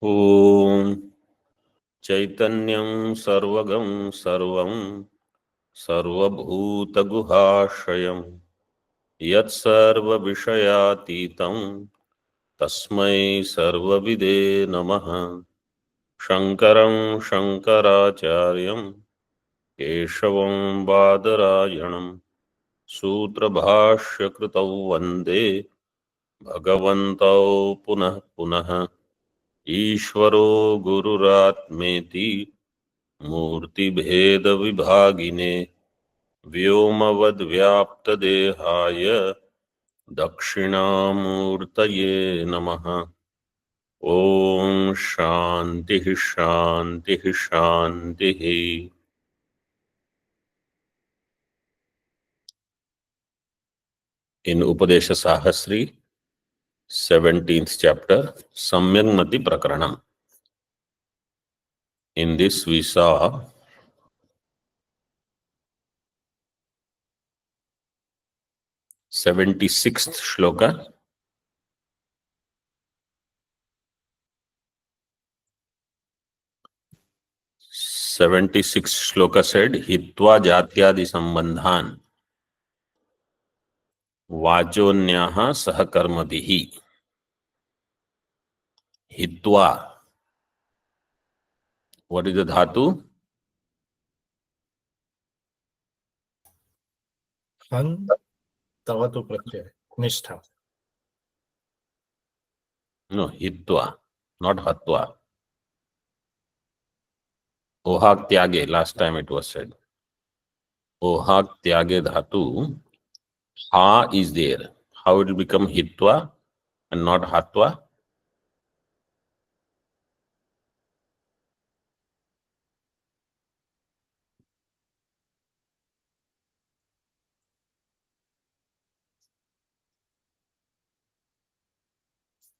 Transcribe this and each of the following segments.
ओम चैतन्यं सर्वगं सर्वं सर्वभूतगुहाशयं यत्सर्वविषयातीतं तस्मै सर्वविदे नमः। शङ्करं शङ्कराचार्यं केशवं बादरायणं सूत्रभाष्यकृतौ वन्दे भगवन्तौ पुनः पुनः। ईश्वरो गुरुरात्मेति मूर्तिभेदविभागिने व्योमवद्व्याप्तदेहाय दक्षिणामूर्तये नमः। ओम शांति शांति शांति। इन उपदेश Sahasri 17th chapter सम्यग्मति प्रकरणम. In this we saw 76th shloka. 76th shloka said हित्वा जात्यादि संबंधान वाचोन्याः सहकर्मभिः. हित्वा, what is the dhatu? हन तवतु प्रत्यय निष्ठा. No, हित्वा, not hatva. Ohak tyage, last time it was said. Ohak tyage dhatu, ha is there. How it will become hitva and not hatva?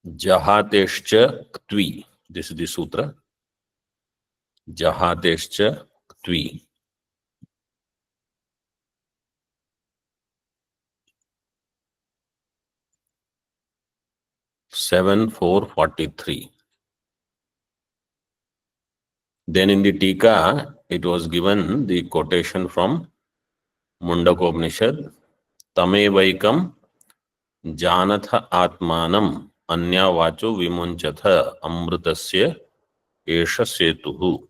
Jahatescha ktvi. This is the sutra. Jahatescha ktvi. 7,443. Then in the Tika, it was given the quotation from Mundakopanishad, Tamevaikam Janath Atmanam Anyavacho Vimunchatha Amrutasya Esha Setuhu.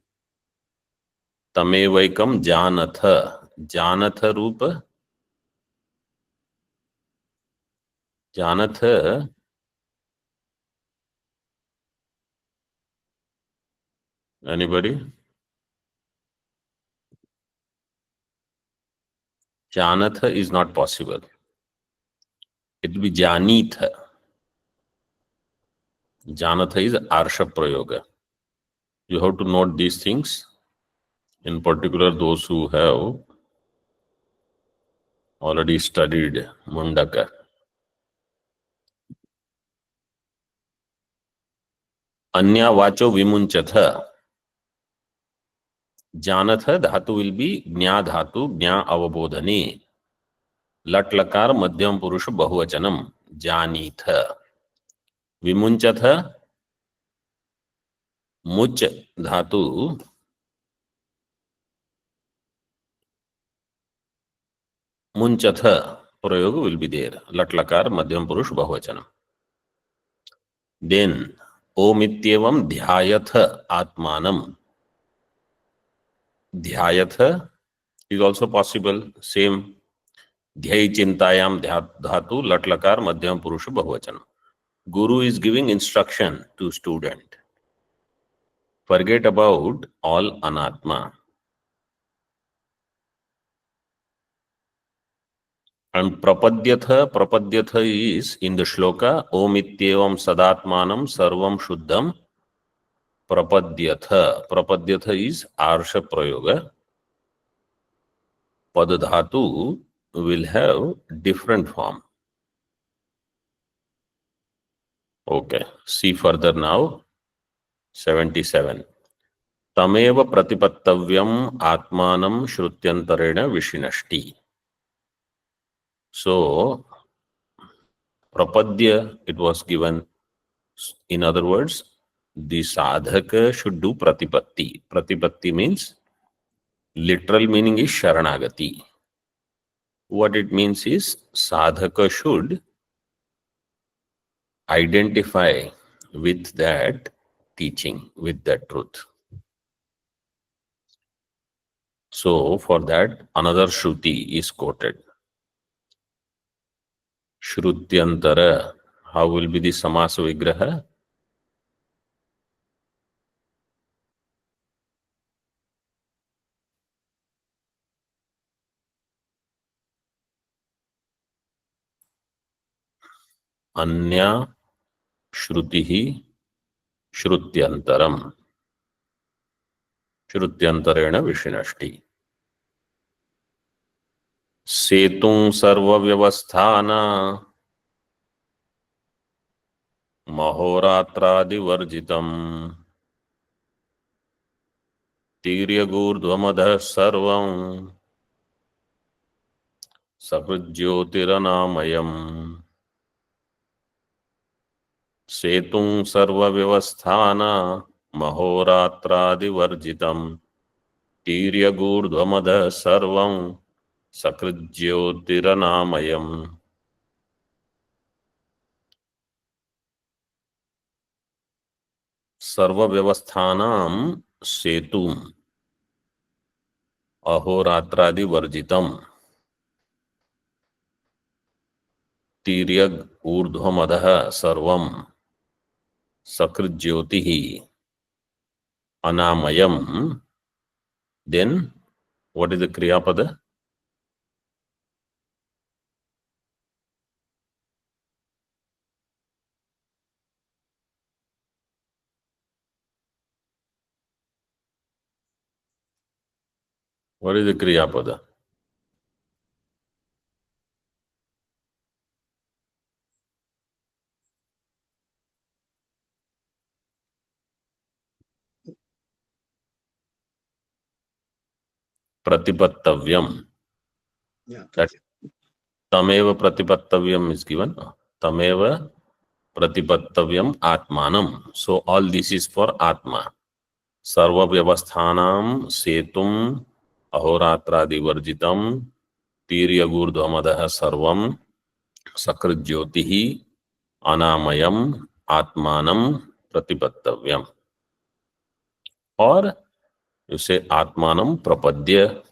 Tamevaikam Janatha. Janatha Rupa. Janatha. Anybody? Janatha is not possible. It will be Janitha. Janatha is Arsha Prayoga. You have to note these things. In particular, those who have already studied Mundaka. Anya Vacho Vimunchatha. Janatha dhatu will be Gnya dhatu, Gnya avabodhani. Lat lakar madhyam purusha bahuvachanam. Janitha. Vimunchatha. Much dhatu. Munchatha. Prayoga will be there. Lat lakar madhyam purush bahuvachanam. Then Omityevam dhyayatha atmanam. Dhyayatha is also possible. Same. Dhyay chintayam dhatu lat lakar madhyam purusha bahuvachanam. Guru is giving instruction to student. Forget about all anatma. And prapadyatha is in the shloka Omityevam sadatmanam sarvam shuddham prapadyatha. Prapadyatha is Arsha Prayoga. Padadhatu will have different form. Okay, see further now. 77. Tameva pratipattavyam atmanam shrutyantarena vishinashti. So, prapadya, it was given, in other words, the sadhaka should do pratipatti. Pratipatti means, literal meaning is sharanagati. What it means is, sadhaka should identify with that teaching, with that truth. So for that, another Shruti is quoted. Shrutyantara. How will be the samasa vigraha? Anya Shrutihi Shrutyantaram. Shrutyantarena Vishinashti. Setung sarva vyavasthana Mahoratradivarjitam Tiryagurdvamadha sarvam Sakrujyotiranamayam. Setung sarva vyavasthana Mahoratradivarjitam Tiryagurdvamadha sarvam Sakrujyotiranamayam. सर्व व्यवस्थानाम सेतुम अहोरात्रादि वर्जितम तिर्यग ऊर्ध्वमदः सर्वम सकृज्योति अनामयम. Then what is the क्रियापद? What is the क्रियापद? प्रतिपत्तव्यम. That तमेव प्रतिपत्तव्यम is given. तमेव प्रतिपत्तव्यम आत्मानम. So all this is for Atma. सर्व व्यवस्थानाम सेतुम अहोरात्रादि वर्जितम तीर्यगूर्ध्वमदः सर्वम सकृज्योतिः अनामयम आत्मानम प्रतिपत्तव्यम. और उसे आत्मानम प्रपद्य.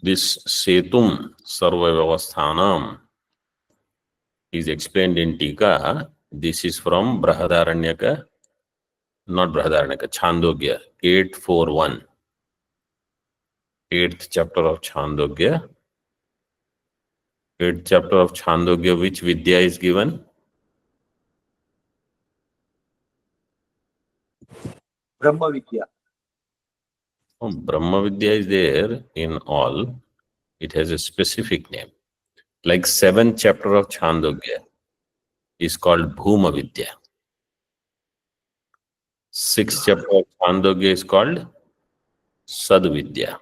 This setum sarva vyavasthanam is explained in Tika. This is from Brahadaranyaka, not Brahadaranyaka, Chandogya 841. 8th chapter of Chandogya. 8th chapter of Chandogya, which Vidya is given? Brahma Vidya. Oh, Brahma Vidya is there in all. It has a specific name. Like 7th chapter of Chandogya is called Bhuma Vidya. 6th chapter of Chandogya is called Sad Vidya.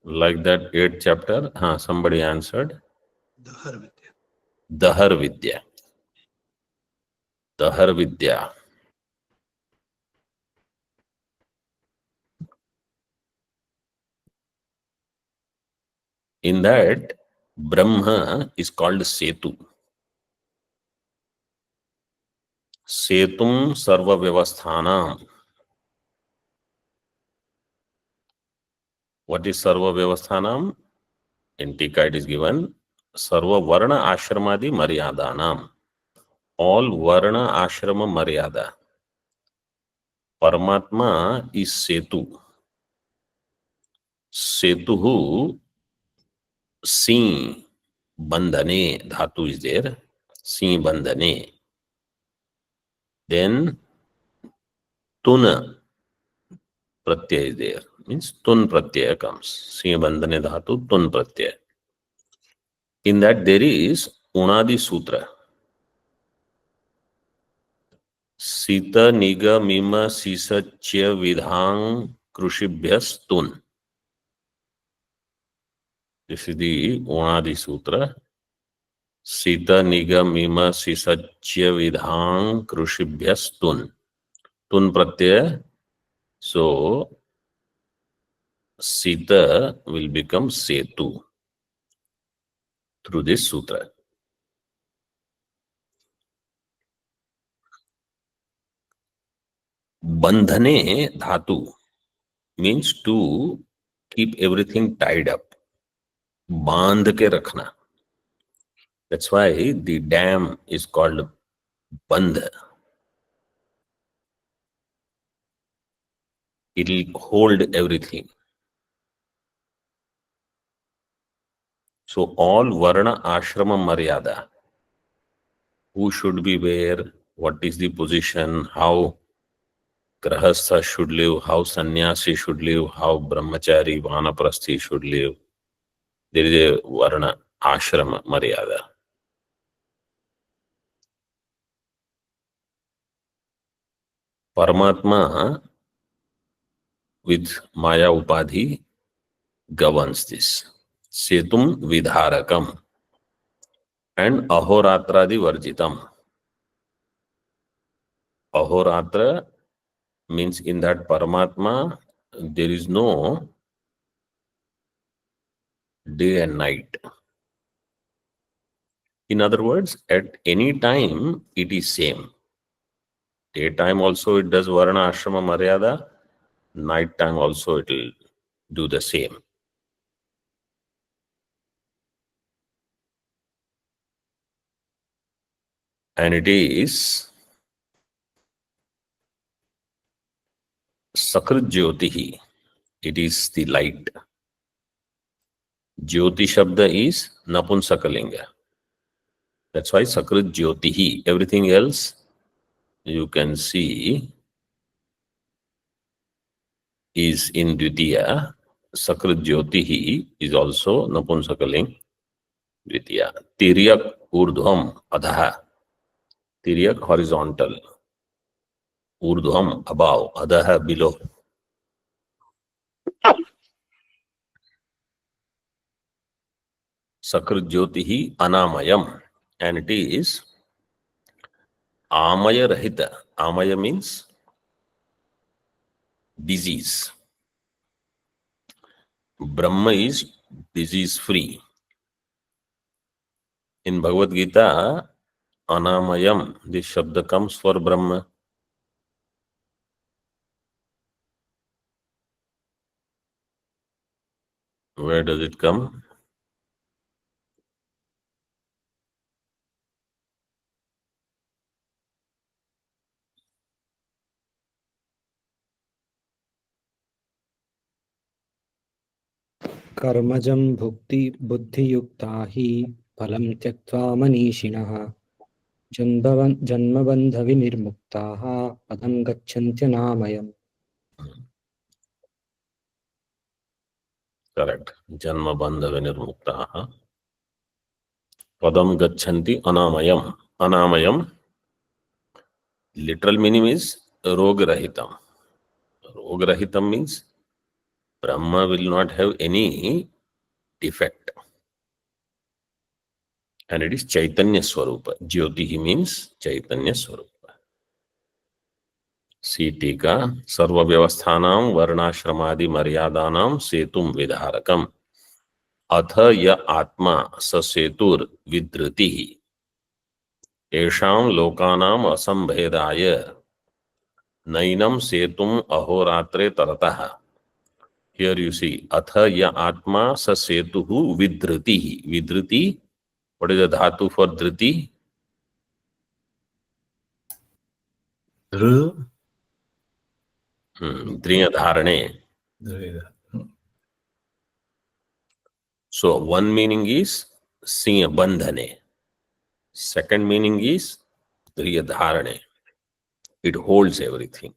Like that 8th chapter, somebody answered. Dahar Vidya. Dahar Vidya. Dahar Vidya. In that, Brahma is called Setu. Setum Sarva Vyavasthanam. What is Sarva Vyavasthanam? In Tika it is given Sarva Varna Ashramadi Maryadanam. All Varna Ashrama Maryada. Paramatma is Setu. Setuhu Sing Bandhane Dhatu is there. Sing Bandhane. Then Tuna Pratyaya is there. Means Tun Pratyaya comes. Sing Bandhane Dhatu Tun Pratyaya. In that there is Unadi Sutra. Sita Niga Mima Sisa Chya Vidhang Krushibhyas Tun. This is the Unadi Sutra. Sita nigam ima sisachya vidhang krushibhyas tun. Tun pratyaya. So, Sita will become Setu through this sutra. Bandhane dhatu means to keep everything tied up. बांध के रखना. That's why the dam is called bandh. It will hold everything. So all varna ashrama maryada, who should be where, what is the position, how grahastha should live, how sannyasi should live, how brahmachari, vanaprasthi should live. There is a varna ashrama maryada. Paramatma with Maya Upadhi governs this. Setum vidharakam and ahoratradi varjitam. Ahoratra means in that Paramatma there is no day and night. In other words, at any time it is same. Daytime also it does Varna Ashrama Maryada, night time also it will do the same. And it is Sakrit Jyotihi. It is the light. Jyoti Shabda is Napunsakalinga. That's why Sakrit Jyotihi. Everything else you can see is in Dvitiya. Sakrit Jyotihi is also Napunsakaling Dvitiya. Tiryak Urdhvam Adha. Tiryak horizontal. Urdhvam above. Adha below. Sakrit Jyotihi Anamayam. And it is Amaya Rahita. Amaya means disease. Brahma is disease free. In Bhagavad Gita, Anamayam, this Shabda comes for Brahma. Where does it come? कर्मजं भुक्ति बुद्धियुक्ता हि फलं त्यक्त्वा मनीषिणः जन्मबन्धविनिर्मुक्ताः पदं गच्छन्त्यनामयम्. Correct. Janma bandha vinirmuktaha. Padam gachanti anamayam. Anamayam, literal meaning is rogarahitam. Rogarahitam means Brahma will not have any defect. And it is Chaitanya Swarupa. Jyotihi means Chaitanya Swarupa. Sitika Sarva Vyavasthanam Varnashramadi Maryadanam Setum Vidharakam. Atha ya Atma Sasetur Vidritihi. Esham Lokanam Asambhedaya Nainam Setum Ahoratre Tarataha. Here you see, Atha ya Atma Sasetuhu Vidritihi. Vidriti, what is the dhatu for Driti? Dru. Driya Dharane. So one meaning is Siya Bandhane. Second meaning is Driya Dharane. It holds everything.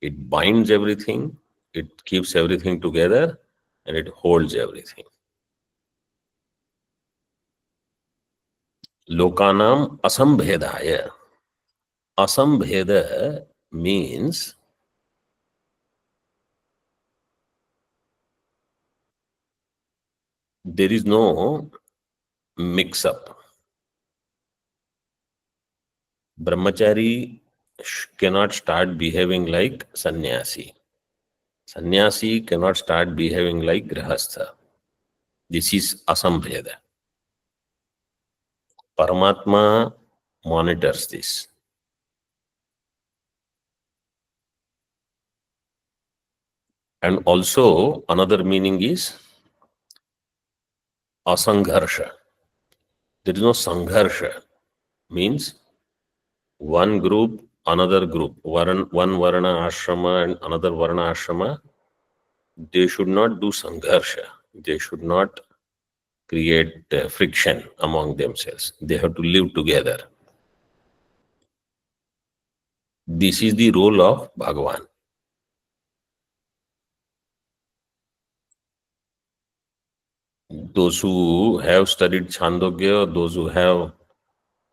It binds everything. It keeps everything together and it holds everything. Lokanam Asambhedaya. Asambheda means there is no mix up. Brahmachari cannot start behaving like sannyasi. Sannyasi cannot start behaving like grihastha. This is asambheda. Paramatma monitors this. And also another meaning is asangharsha. There is no sangharsha. Means one group, another group, one varna ashrama and another varna ashrama, they should not do sangharsha. They should not create friction among themselves. They have to live together. This is the role of Bhagavan. Those who have studied Chandogya, those who have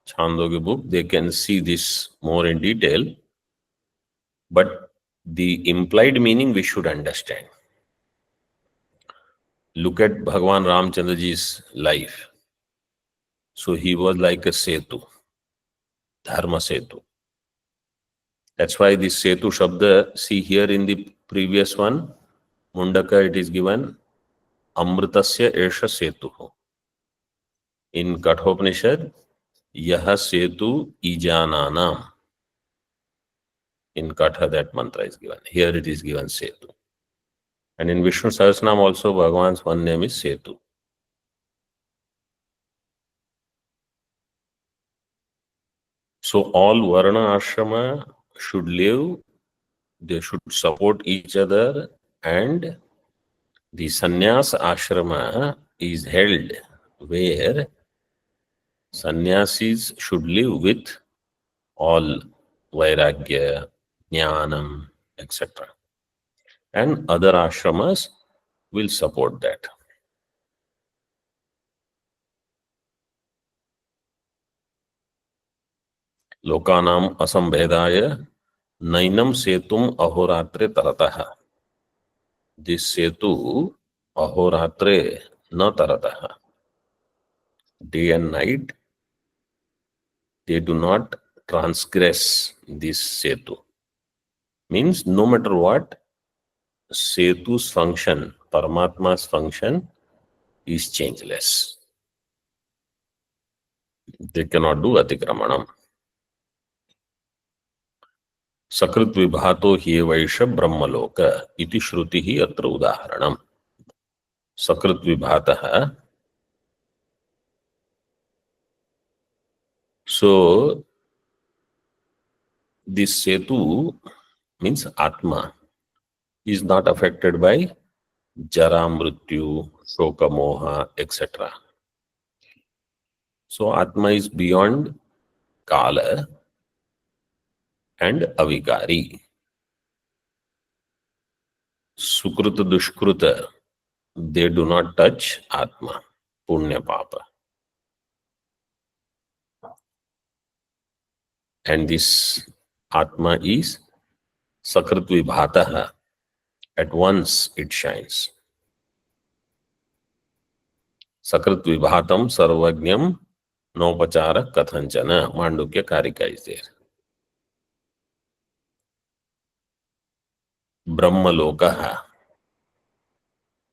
Chandogya book, they can see this more in detail. But the implied meaning we should understand. Look at Bhagavan Ramchandraji's life. So he was like a setu, dharma setu. That's why this setu shabda, see here in the previous one, Mundaka, it is given Amritasya Esha Setu. In Kathopanishad, Yaha Setu Ijananam. In Katha, that mantra is given. Here it is given Setu. And in Vishnu Sahasranam also, Bhagavan's one name is Setu. So all Varna Ashrama should live, they should support each other, and the Sannyas Ashrama is held where sannyasis should live with all Vairagya, Jnanam, etc. And other ashramas will support that. Lokanam asambhedaya nainam setum ahoratre tarataha. This setu ahoratre na tarataha. Day and night, they do not transgress this setu. Means no matter what, setu's function, Paramatma's function is changeless. They cannot do atikramanam. Sakrit vibhato hyevaisha brahmaloka iti shrutihi atra udaharanam. Sakrit vibhataha. So this setu means Atma is not affected by Jara, Mrityu, Shoka, Moha, etc. So Atma is beyond Kala and Avikari. Sukruta, Dushkruta, they do not touch Atma, Punya, Papa. And this Atma is Sakrit Vibhataha. At once it shines. Sakrit Vibhatam Sarvajnam Nopachara Kathanchana. Mandukya Karika is there. Brahmalokaha.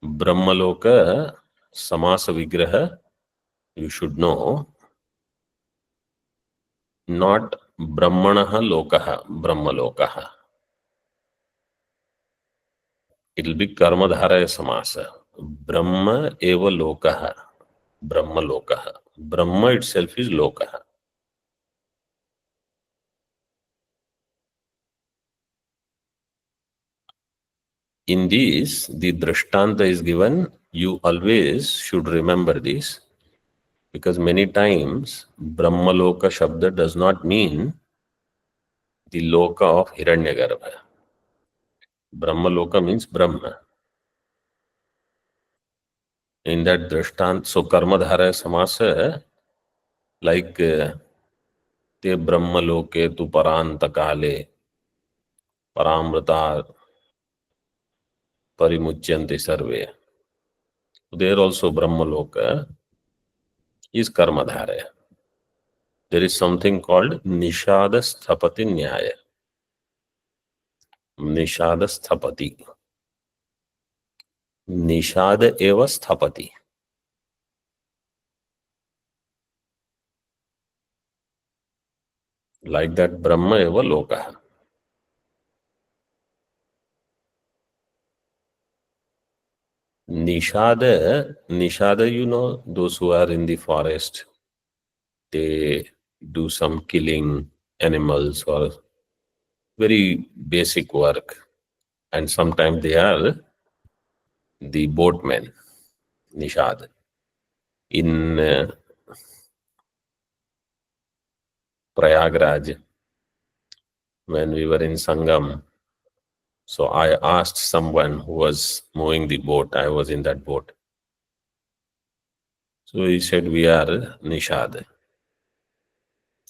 Brahmaloka Samasa Vigraha, you should know, not Brahmanaha Lokaha, Brahmalokaha. It will be Karmadharaya Samasa. Brahma eva Lokaha, Brahmalokaha. Brahma itself is Lokaha. In this, the Drishtanta is given. You always should remember this, because many times Brahmaloka Shabda does not mean the Loka of Hiranyagarbha. Brahmaloka means Brahma. In that Drishtanta, so Karmadharaya Samasa, like Te Brahmaloke tu Paranta Kale, Paramrita Parimucyanti Sarve. There also Brahmaloka is Karmadharaya. There is something called Nishada Sthapati Nyaya. Nishada Sthapati. Nishada eva Sthapati. Like that, Brahma eva Lokaha. Nishada, you know, those who are in the forest, they do some killing animals or very basic work. And sometimes they are the boatmen, Nishad. In Prayagraj, when we were in Sangam, so I asked someone who was moving the boat, I was in that boat. So he said, we are Nishad.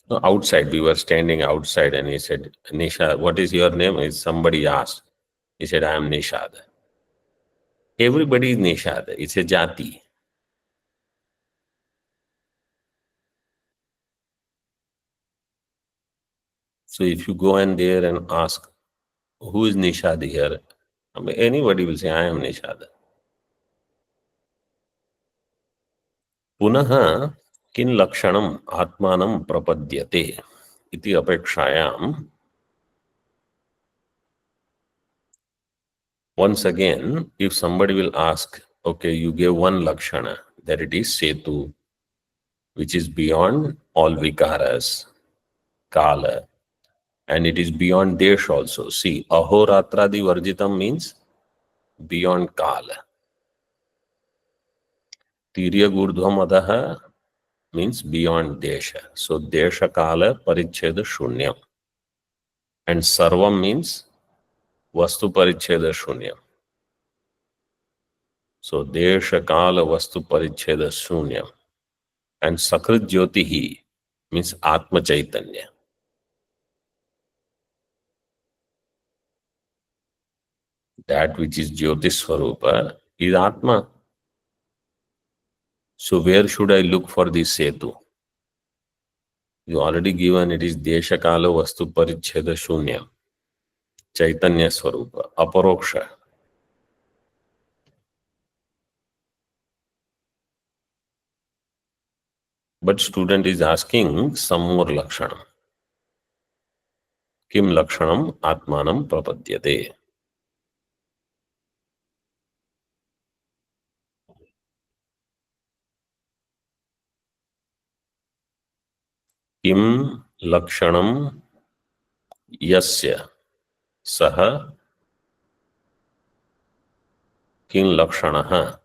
No, outside, we were standing outside, and he said, Nishad, what is your name? Somebody asked. He said, I am Nishad. Everybody is Nishad. It's a jati. So if you go in there and ask, who is Nishad here? I mean, anybody will say, I am Nishad. Punaha kin lakshanam atmanam prapadyate iti apekshayam. Once again, if somebody will ask, okay, you gave one lakshana, that it is setu, which is beyond all vikaras, kala, and it is beyond desh also. See, ahoratradi varjitam means beyond kala. Tirya gurdhvam adaha means beyond desha. So desha kala paricheda shunyam. And sarvam means vastu paricheda shunyam. So desha kala vastu paricheda shunyam. And sakrit jyotihi means atma chaitanya. That which is Jyotish Swarupa is Atma. So where should I look for this setu? You already given it is Desha Kala Vastu Paricheda Shunyam. Chaitanya Swarupa, Aparoksha. But student is asking some more Lakshanam. Kim Lakshanam Atmanam Prapadyate. Kim Lakshanam Yasya Saha Kim Lakshanaha.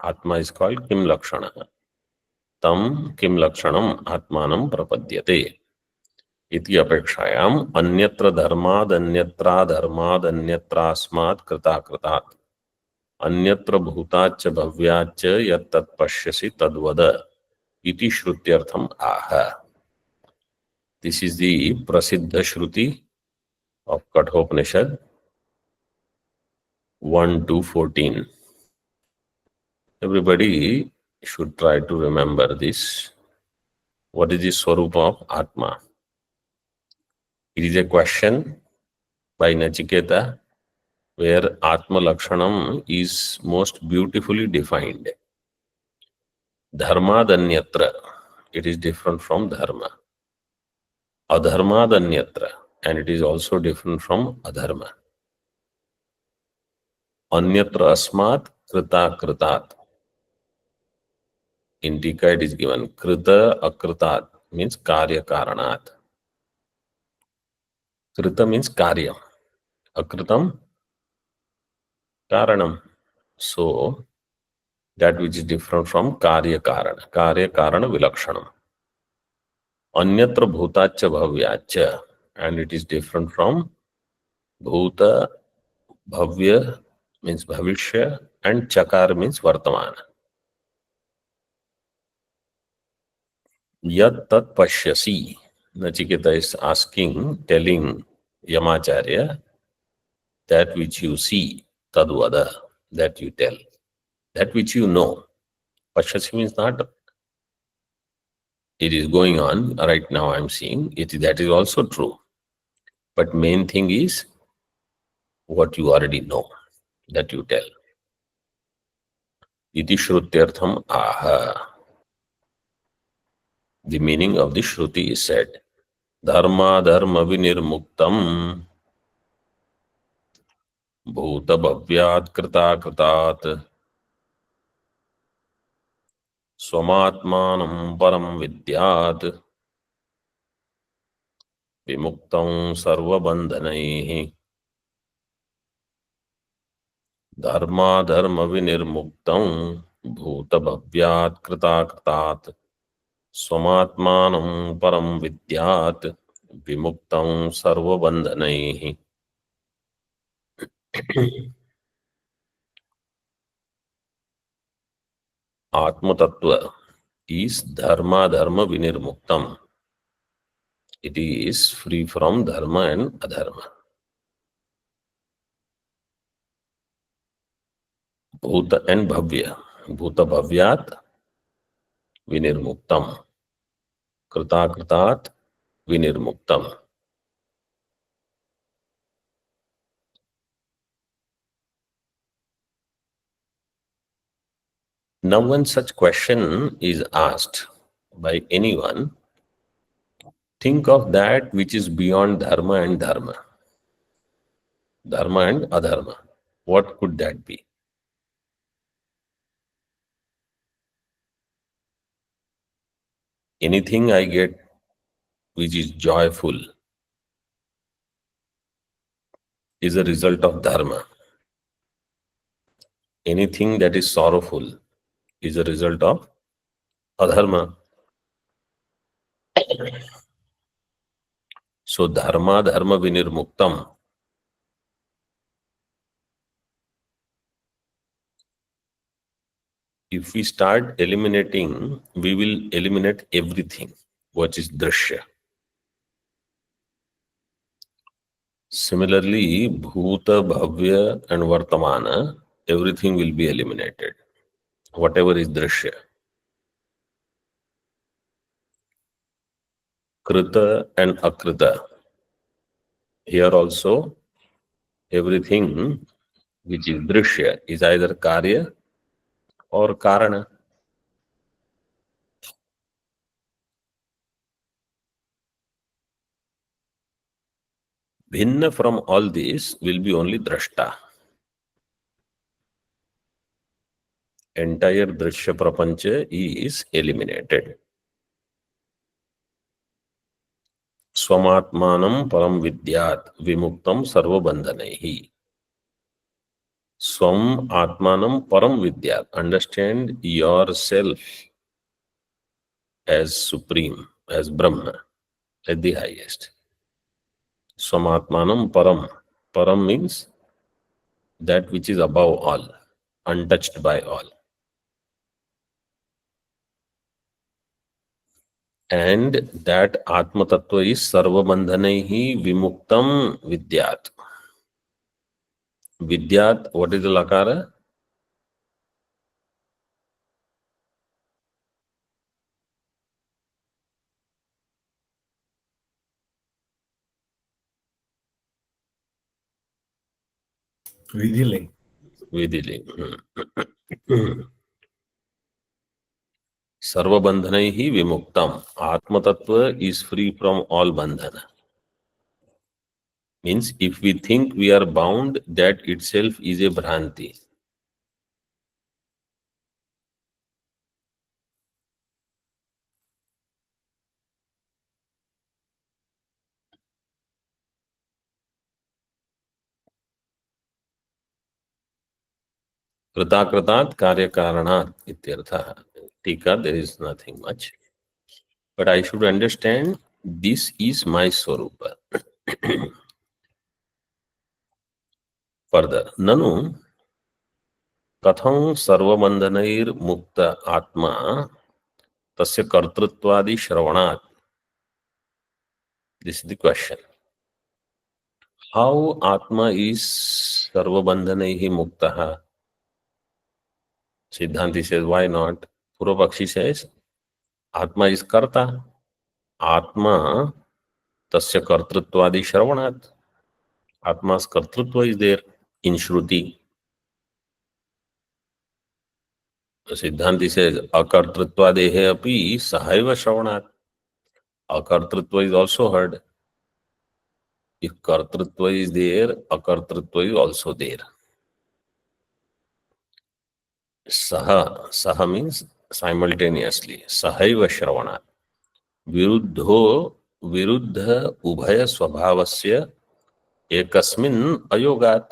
Atma is called Kim Lakshanaha. Tam Kim Lakshanam Atmanam Prapadyate. Iti apekshayam anyatra dharmad anyatrasmat krita kritat. Anyatra bhutacha bhavyacha yat tat pashyasi tadvada. Iti shrutyartham aha. This is the prasiddha shruti of Kathopanishad 1-14. Everybody should try to remember this. What is the Swarupa of Atma? It is a question by Nachiketa where Atma Lakshanam is most beautifully defined. Dharmadanyatra, it is different from dharma. Adharmadanyatra, and it is also different from adharma. Anyatra asmat krita kritat. In Tika it is given krita akritat means karya karanat. Krita means karyam. Akritam karanam. So that which is different from karya karana. Karya karana vilakshanam. Anyatra bhutacha bhavyacha, and it is different from bhuta, bhavya means bhavishya, and chakar means vartamana. Yat tat pashyasi. Nachiketa is asking, telling Yamacharya, that which you see, tadvada, that you tell. That which you know. Pashyasi means not it is going on right now, I'm seeing it. That is also true. But main thing is what you already know, that you tell. Iti shrutyartham aha. The meaning of the Shruti is said. Dharma dharma vinirmuktam bhuta bhavyat krita kritat swamatmanam param vidyat vimuktam sarva bandhanaihi. Dharma dharma vinirmuktam bhuta bhavyat krita kritat swamatmanam param vidyat vimuktam sarva bandhanaihi. Atma Tattva is dharma dharma vinirmuktam. It is free from dharma and adharma. Bhuta and bhavya. Bhuta bhavyat vinirmuktam. Krita kritat vinirmuktam. Now when such question is asked by anyone, think of that which is beyond dharma and dharma. Dharma and adharma. What could that be? Anything I get which is joyful is a result of dharma. Anything that is sorrowful is a result of adharma. So dharma dharma vinirmuktam. If we start eliminating, we will eliminate everything which is drashya. Similarly, bhuta, bhavya and vartamana, everything will be eliminated. Whatever is drashya. Krita and akrita. Here also, everything which is drashya is either karya or karana. Bhinna from all this will be only drashta. Entire drashya prapancha is eliminated. Swamatmanam param vidyat vimuktam sarva bandhanaihi. Swam atmanam param vidyat. Understand yourself as supreme, as Brahma, at the highest. Swamatmanam param. Param means that which is above all, untouched by all. And that Atma Tattva is Sarva Bandhanaihi Vimuktam Vidyat. Vidyat, what is the Lakara? Vidhiling. Vidhiling. Sarva Bandhanaihi Vimuktam. Atma Tattva is free from all bandhana. Means if we think we are bound, that itself is a Bhranti. Krita kritat karya karanat ityartha. Tika, there is nothing much. But I should understand this is my Swarupa. Further, Nanu katham sarvabandhanair mukta atma tasya kartrutvadi shravanat. This is the question. How atma is sarvabandhanaihi muktaha? Siddhanti says, why not? Purva Pakshi says, Atma is karta. Atma tasya kartritvadi shravanat. Atma's kartritva is there in Shruti. Siddhanti says, akartritva dehe api sahaiva shravanat. Akartritva is also heard. If kartritva is there, akartritva is also there. Saha means simultaneously. Sahaiva shravanat. विरुद्ध उभय स्वभावस्य एकस्मिन् अयोगात्.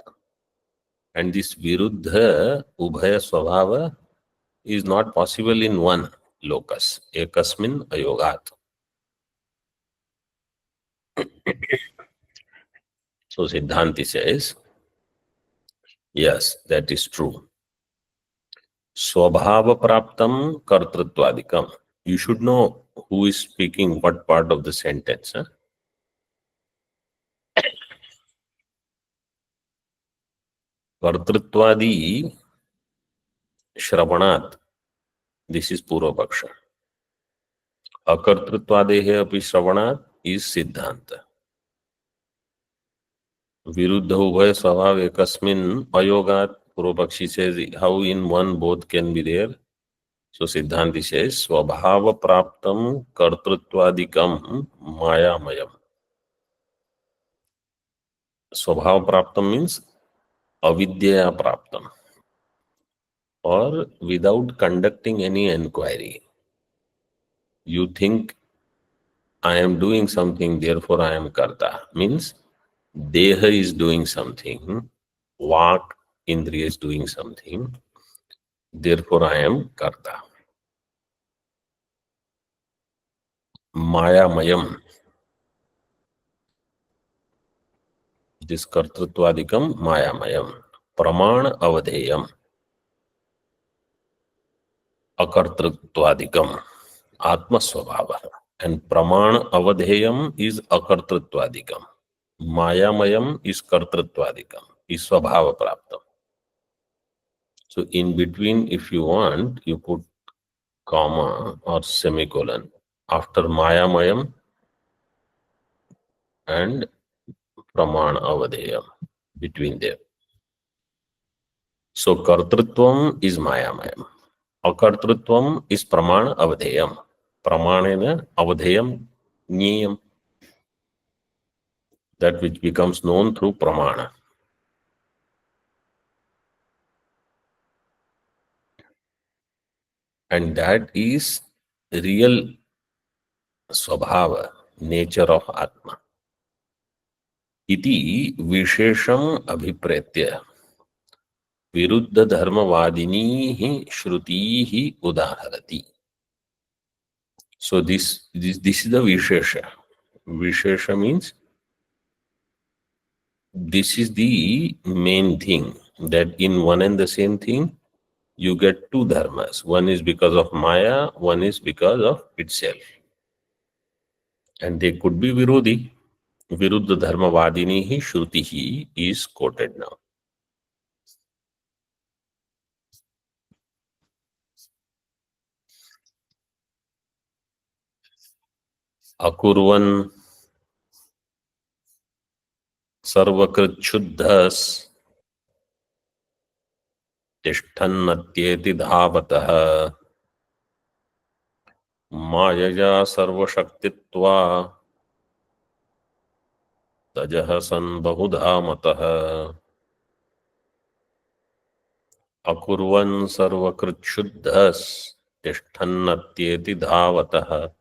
And this viruddha ubhaya swabhava is not possible in one locus. Ekasmin ayogat. So Siddhanti says, yes, that is true. Swabhava praptam kartritvadikam. You should know who is speaking what part of the sentence. Kartritvadi shravanat. This is Purva Paksha. Akartritvadehe api shravanat is Siddhanta. Viruddha ubhaya swabhav ekasmin ayogat. Purva Pakshi says, how in one both can be there? So Siddhanti says, swabhava praptam kartritvadikam mayamayam. Swabhava praptam means avidya praptam, or without conducting any enquiry. You think, I am doing something, therefore I am karta. Means, deha is doing something, vak, indriya is doing something, therefore I am karta. Mayamayam. This kartritvadikam mayamayam. Pramana avadheyam. Akartritvadikam. Atma swabhava. And pramana avadheyam is akartritvadikam. Mayamayam is kartritvadikam. Is swabhava praptam. So in between, if you want, you put comma or semicolon after mayamayam and pramana avadheyam between them. So kartritvam is mayamayam. Akartritvam is pramana avadheyam. Pramanena avadheyam nyayam. That which becomes known through pramana. And that is real swabhava, nature of Atma. Iti vishesham abhipretya viruddha dharmavadini shruti udaharati. So this is the vishesha. Vishesha means this is the main thing, that in one and the same thing you get two dharmas. One is because of Maya, one is because of itself. And they could be virodhi. Viruddha dharmavadini shruti is quoted now. Akurvan sarvakrit shuddhas tishthannatyeti dhavatah mayaya sarvashaktitva tajahasan bahudhamatah. Akurvan sarvakrit shuddhas tishthannatyeti dhavatah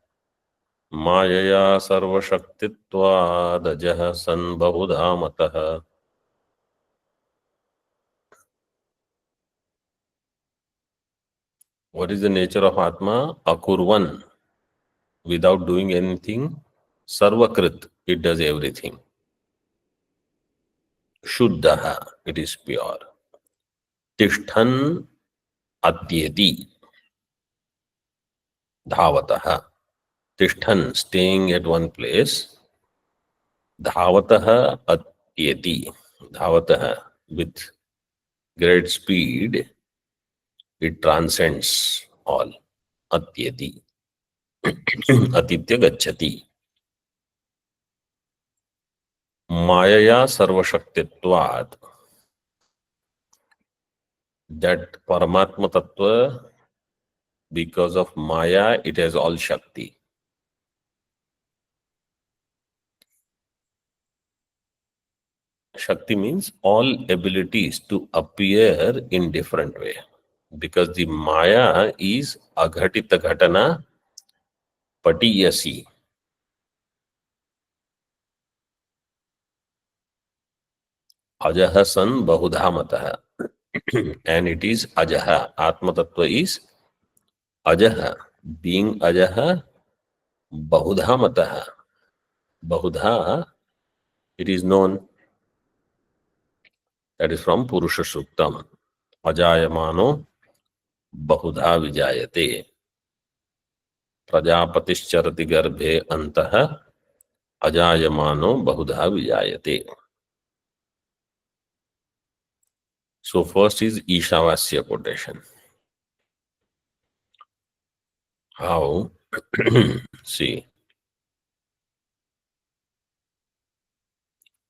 Mayaya sarvashaktitva dajah san bahudhamatah. What is the nature of Atma? Akurvan, without doing anything. Sarvakrit, it does everything. Shuddha, it is pure. Tishthan atyeti, dhavatah. Tishthan, staying at one place. Dhavatah atyeti, dhavatah, with great speed. It transcends all. Atyeti. Atitya gacchati. Mayaya sarvashaktitvat. That Paramatma Tattva, because of Maya, it has all Shakti. Shakti means all abilities to appear in different way. Because the Maya is aghatita ghatana patiyasi. Ajaha san bahudha mataha. And it is Ajaha. Atma Tattva is Ajaha. Being Ajaha, bahudha mataha. Bahudha, it is known. That is from Purusha Suktam. Ajayamano bahudha vijayate. Prajapatischarati garbhe antah ajayamano bahudha vijayate. So first is Ishavasya quotation. How? See.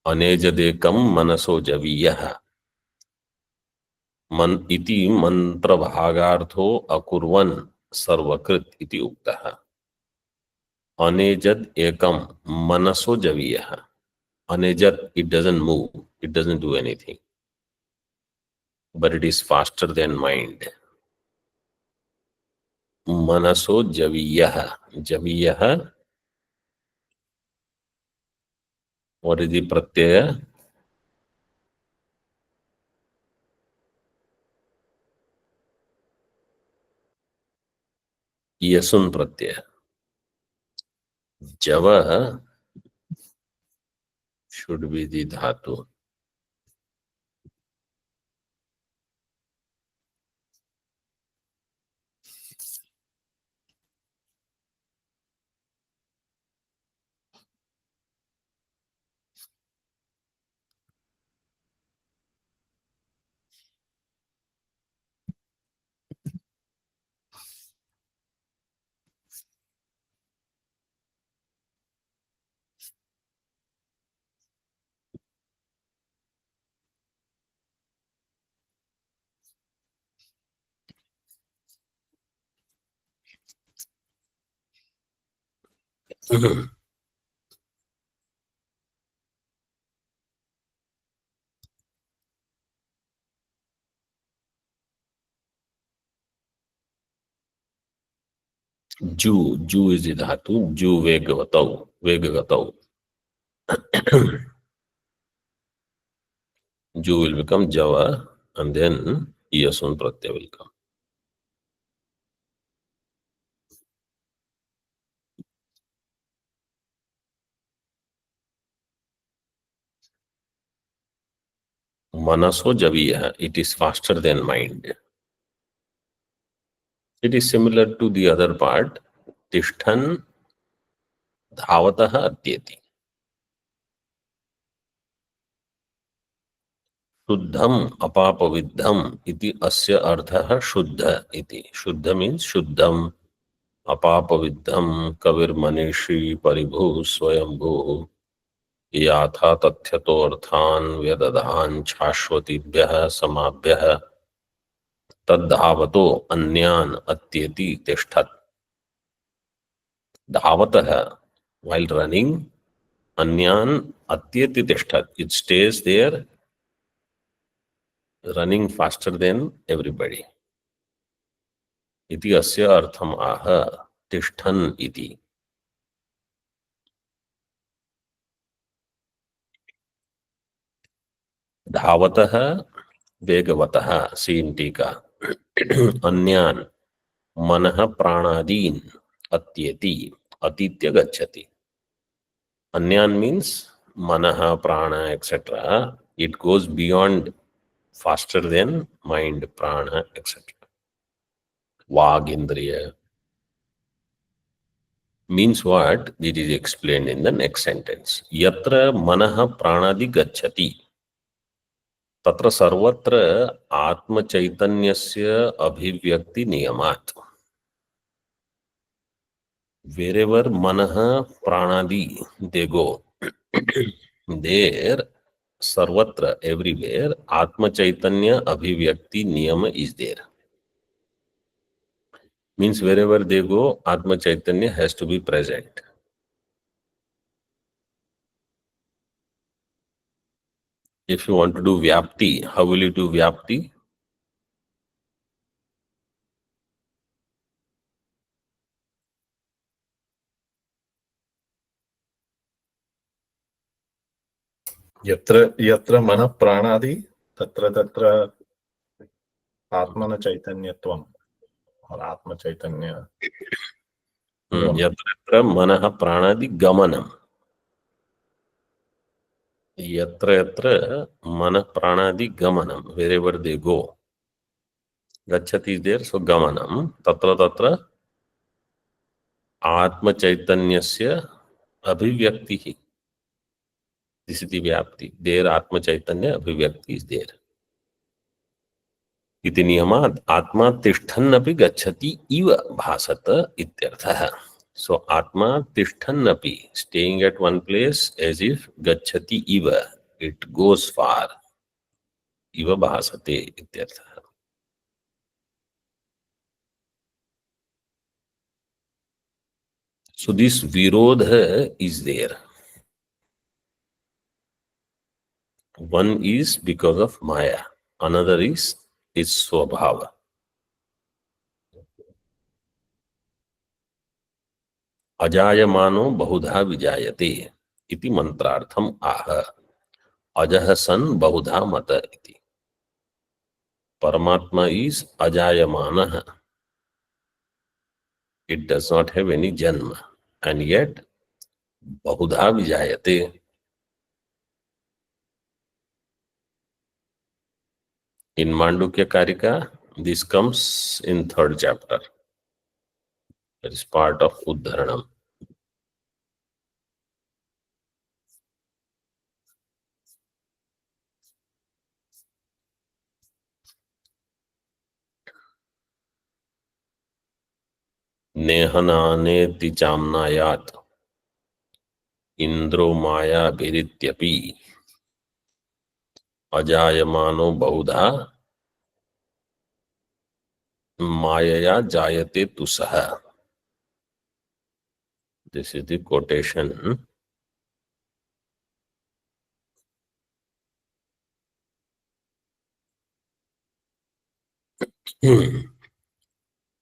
Anejadekam manaso javiyah. मन इति मंत्र भागार्थो अकुर्वन् सर्वकृत इति उक्तः. अनेजद एकम मनसो जवीयः. Anejat, it doesn't move, it doesn't do anything, but it is faster than mind. Manaso javiyah. Javiyah, what is the pratyaya? Yasun pratyaya. Java should be the dhatu. Ju is the dhatu. Ju vegavatau. Vegavatau. Ju will become Java, and then Yasun pratyaya will come. Manaso javiyah. It is faster than mind. It is similar to the other part. Tishthan dhavatah atyeti. Shuddham apapaviddham iti asya arthah shuddha iti. Shuddha means shuddham apapaviddham kavir manishi paribhu swayambhu yatha tathyato arthan vyadadhan chashvatibhyah samabhyah तद्धावतो अन्यान अत्यति तिष्ठत. Dhavatah, while running, अन्यान अत्यति तिष्ठत. It stays there, running faster than everybody. इति अस्य अर्थम आह तिष्ठन इति. धावतः वेगवतः scene टीका. अन्यान मनः प्राणादीन अत्यति अतीत्य गच्छति. Anyan means manaha, prana, etc. It goes beyond, faster than mind, prana, etc. Vagindriya means what? It is explained in the next sentence. Yatra manaha pranadi gacchati. तत्र सर्वत्र आत्मचैतन्यस्य अभिव्यक्ति नियमात्. Wherever manah pranadi they go, there sarvatra everywhere atma chaitanya abhivyakti niyama is there. Means wherever they go, atma chaitanya has to be present. If you want to do vyapti, how will you do vyapti? यत्र यत्र मनः प्राणादि तत्र तत्र आत्मन चैतन्यत्वम और आत्म चैतन्य यत्र यत्र मनः प्राणादि गमनम. यत्र यत्र मनः प्राणादि गमनम, wherever they go. गच्छति is there, so gamanam. तत्र तत्र आत्म चैतन्यस्य अभिव्यक्ति. This is the vyapti. There atma chaitanya abhivyakti is there. इति नियमात् आत्मा तिष्ठन्नपि गच्छति इव भासत इत्यर्थः. So atma तिष्ठन्नपि, staying at one place as if गच्छति इव, it goes far. इव भासते इत्यर्थः. So this virodha is there. One is because of Maya, another is its swabhava. अजायमानो बहुधा विजायते इति मंत्रार्थम आह. अजः सन बहुधा मत इति. Paramatma is ajayamanah. It does not have any janma, and yet bahudha vijayate. In Mandukya Karika, this comes in 3rd chapter. That is part of Uddharanam. नेहनानेति चाम्नायात इंद्रो माया भिरित्यपि अजायमानो बहुधा मायया जायते तुसः. This is the quotation.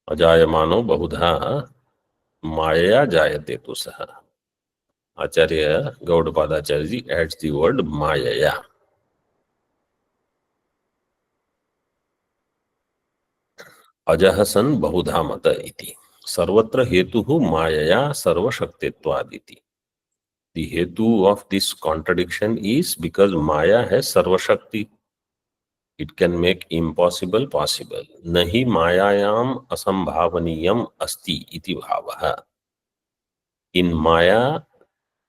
अजायमानो बहुधा मायया जायते तुसः. Acharya Gaudapadacharya ji adds the word Mayaya. अजः सन बहुधा मत इति. सर्वत्र हेतुः मायया सर्वशक्तित्वादिति. The hetu of this contradiction is because Maya has Sarvashakti. It can make impossible possible. Nahi mayayam asambhavaniyam asti iti bhavah. In Maya,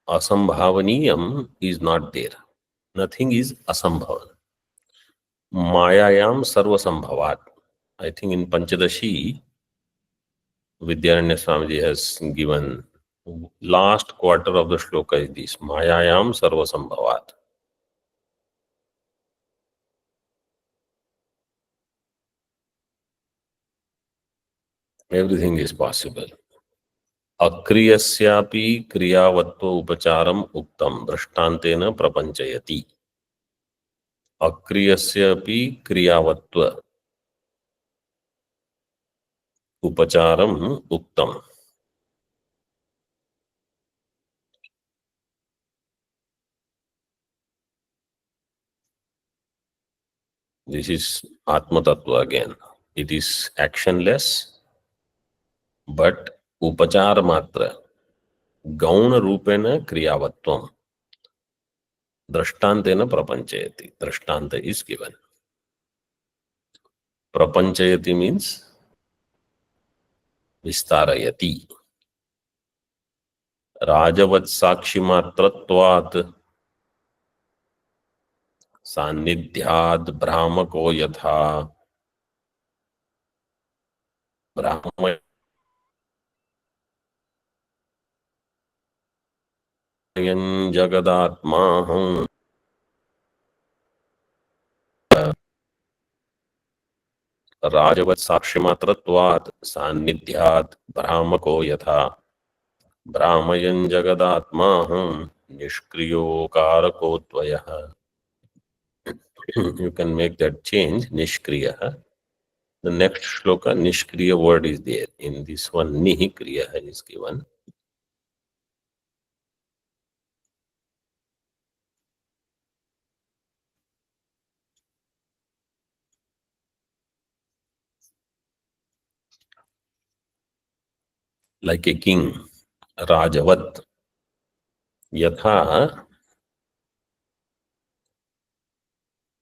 asambhavaniyam is not there. Nothing is asambhavan. Mayayam sarvasambhavat. I think in Panchadashi, Vidyaranya Swamiji has given last quarter of the shloka is this. Mayayam sarvasambhavat. Everything is possible. अक्रियस्यापि क्रियावत्व उपचारम उक्तम दृष्टान्तेन प्रपंचयति. अक्रियस्यापि क्रियावत्व उपचारम उक्तम. This is Atma Tattva again. It is actionless, but उपचार मात्र गौण रूपेण क्रियावत्वम दृष्टान्तेन प्रपंचयति. दृष्टान्त is given. प्रपंचयति means विस्तारयति. राजवत् साक्षी मात्रत्वात् सान्निध्याद् भ्रामको यथा भ्रामयन् जगदात्माहं राजवत् साक्षिमात्रत्वात् सान्निध्यात् भ्रामको यथा भ्रामयन् जगदात्माहं निष्क्रियो कारको त्वयः. You can make that change, nishkriyah. The next shloka, nishkriya word is there. In this one, nihikriya is given. Like a king, Rajavat. Yatha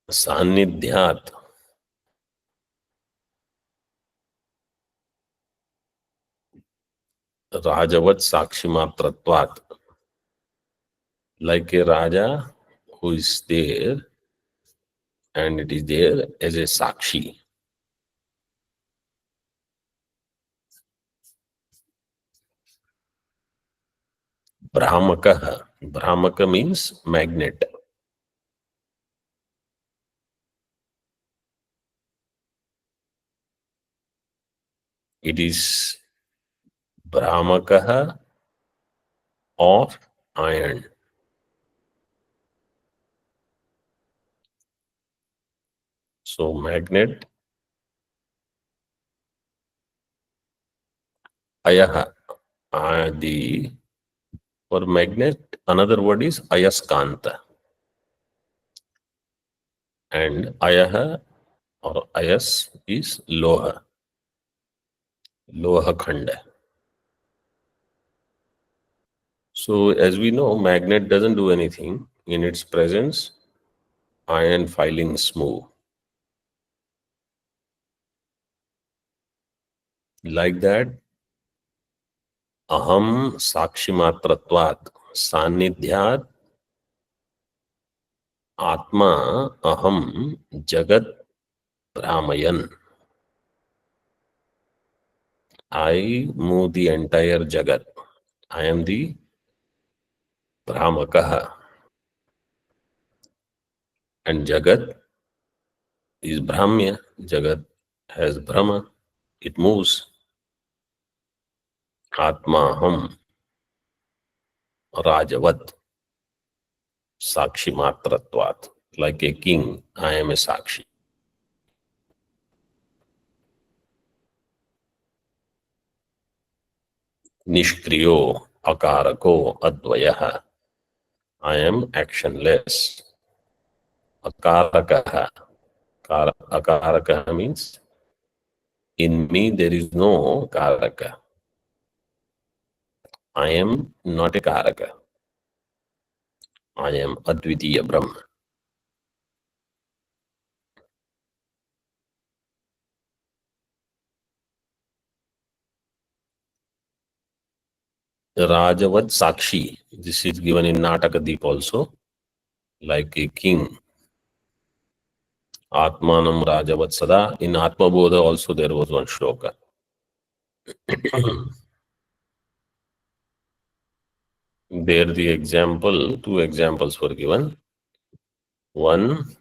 Sannidhyat Rajavat Sakshimatratvat. Like a Raja who is there and it is there as a Sakshi. Brahmaka. Brahmaka means magnet. It is Brahmaka of iron. So magnet Ayaha. The for magnet, another word is Ayaskanta. And Ayaha or Ayas is Loha. Loha Khanda. So as we know, magnet doesn't do anything. In its presence, iron filings move. Like that, Aham Sakshimatratvat Sannidhyat Atma Aham Jagat Brahmayan. I move the entire Jagat. I am the Brahmakaha. And Jagat is Brahmya. Jagat has Brahma. It moves. Atmaham Rajavat Sakshi Matratvat. Like a king, I am a Sakshi. Nishkriyo Akarako Advayaha. I am actionless. Akarakaha. Akaraka means in me there is no Karaka. I am not a Karaka. I am Advitiya Brahma. Rajavat Sakshi. This is given in Natakadip also. Like a king. Atmanam Rajavat Sada. In Atma Bodha also there was one shloka. There the example, two examples were given. One,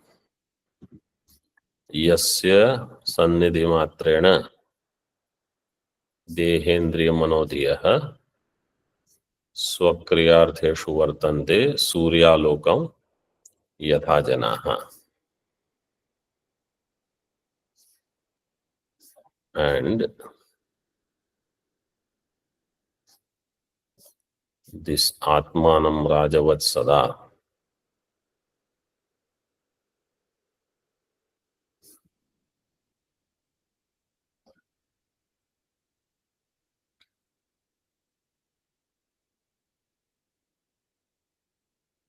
Yasya Sannidhi Matrena Dehendriya Manodhiyaha Swakriyartheshu Vartante Suryalokam Yatha Janaha. And this Atmanam Rajavat Sada.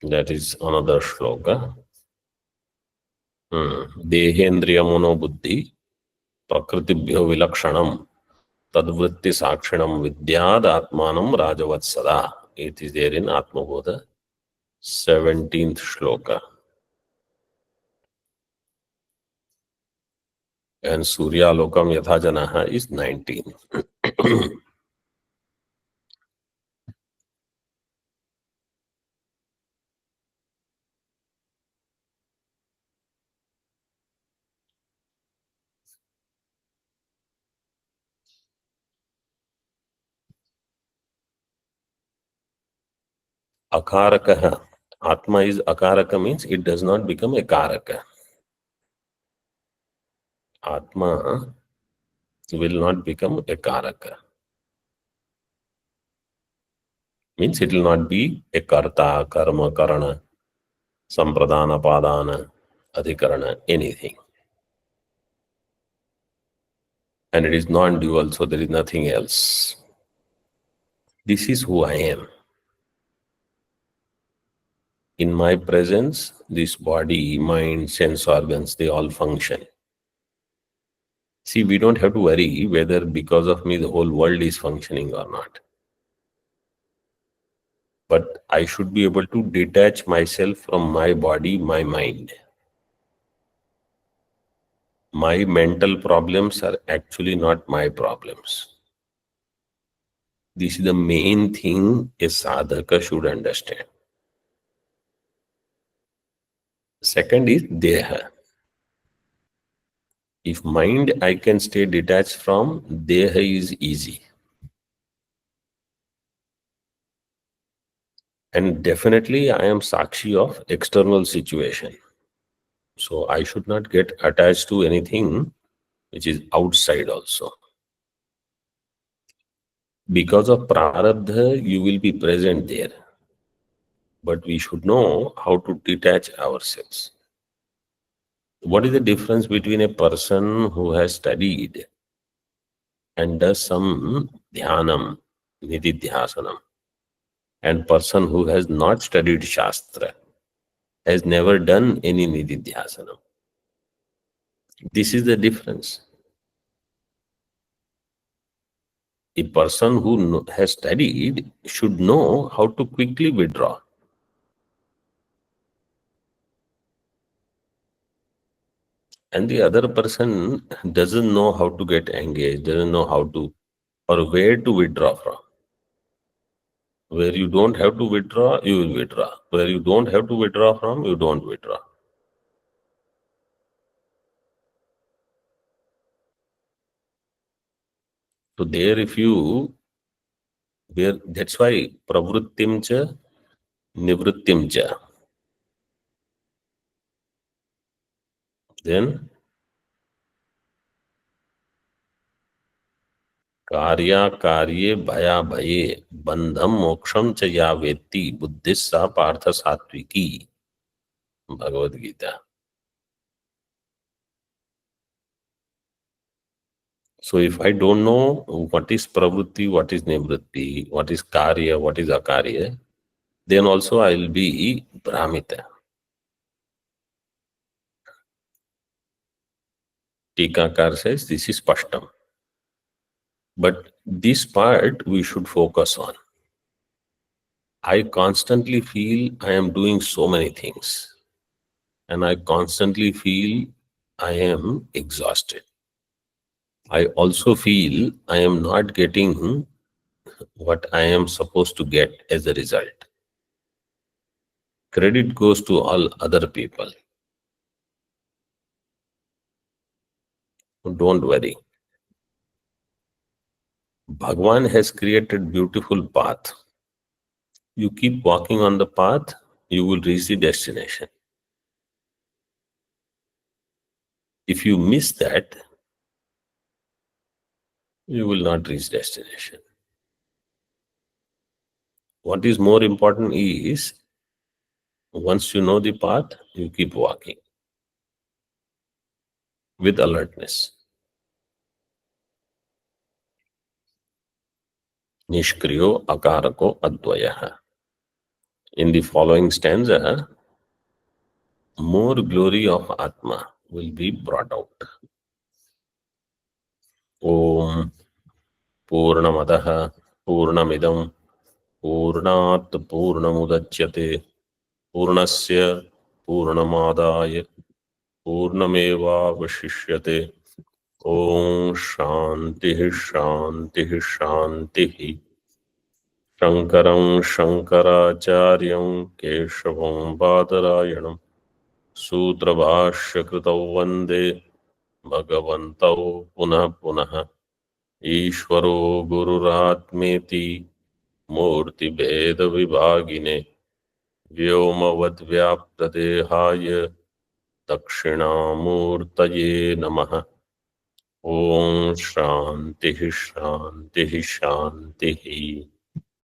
That is another shloka. Dehendriya Monobuddhi Prakritibhyo Vilakshanam Tadvritti Sakshinam Vidyad Atmanam Rajavat Sada. It is there in Atma Bodha, 17th shloka. and Suryalokam Yatha Janaha is 19. Akaraka. Atma is Akaraka means it does not become a Karaka. Atma will not become a Karaka. Means it will not be a Karta, Karma, Karana, Sampradana, Padana, Adhikarana, anything. And it is non-dual, so there is nothing else. This is who I am. In my presence, this body, mind, sense organs, they all function. See, we don't have to worry whether because of me the whole world is functioning or not. But I should be able to detach myself from my body, my mind. My mental problems are actually not my problems. This is the main thing a sadhaka should understand. Second is deha. If mind I can stay detached from, deha is easy. And definitely I am sakshi of external situation. So I should not get attached to anything which is outside also. Because of prarabdha, you will be present there. But we should know how to detach ourselves. What is the difference between a person who has studied and does some dhyanam, nididhyasanam, and person who has not studied Shastra, has never done any nididhyasanam? This is the difference. A person who has studied should know how to quickly withdraw. And the other person doesn't know how to get engaged, doesn't know how to or where to withdraw from. Where you don't have to withdraw, you will withdraw. Where you don't have to withdraw from, you don't withdraw. So there that's why pravrittim cha, nivrittim cha. Then karya karye bhaya bhaye bandham moksham cha ya vetti buddhissa partha sattviki. Bhagavad Gita. So if I don't know what is pravritti, what is nivritti, what is karya, what is akarya, then also I will be Brahmita. Tikakar says this is Pashtam. But this part we should focus on. I constantly feel I am doing so many things. And I constantly feel I am exhausted. I also feel I am not getting what I am supposed to get as a result. Credit goes to all other people. Don't worry. Bhagwan has created beautiful path. You keep walking on the path, you will reach the destination. If you miss that, you will not reach destination. What is more important is, once you know the path, you keep walking with alertness. Nishkriyo akarako advayaha. In the following stanza, more glory of Atma will be brought out. Om Purnamadaha Purnamidam Purnat Purnamudachyate Purnasya Purnamadaya Purnameva Vashishyate Om Shanti शांति शांति। शंकरं शंकराचार्यं केशवं बादरायणं सूत्रभाष्यकृतौ वन्दे भगवन्तौ पुनः पुनः। ईश्वरो गुरुरात्मेति मूर्तिभेदविभागिने व्योमवद्व्याप्तदेहाय दक्षिणामूर्तये नमः। ओम शांति शांति शांति।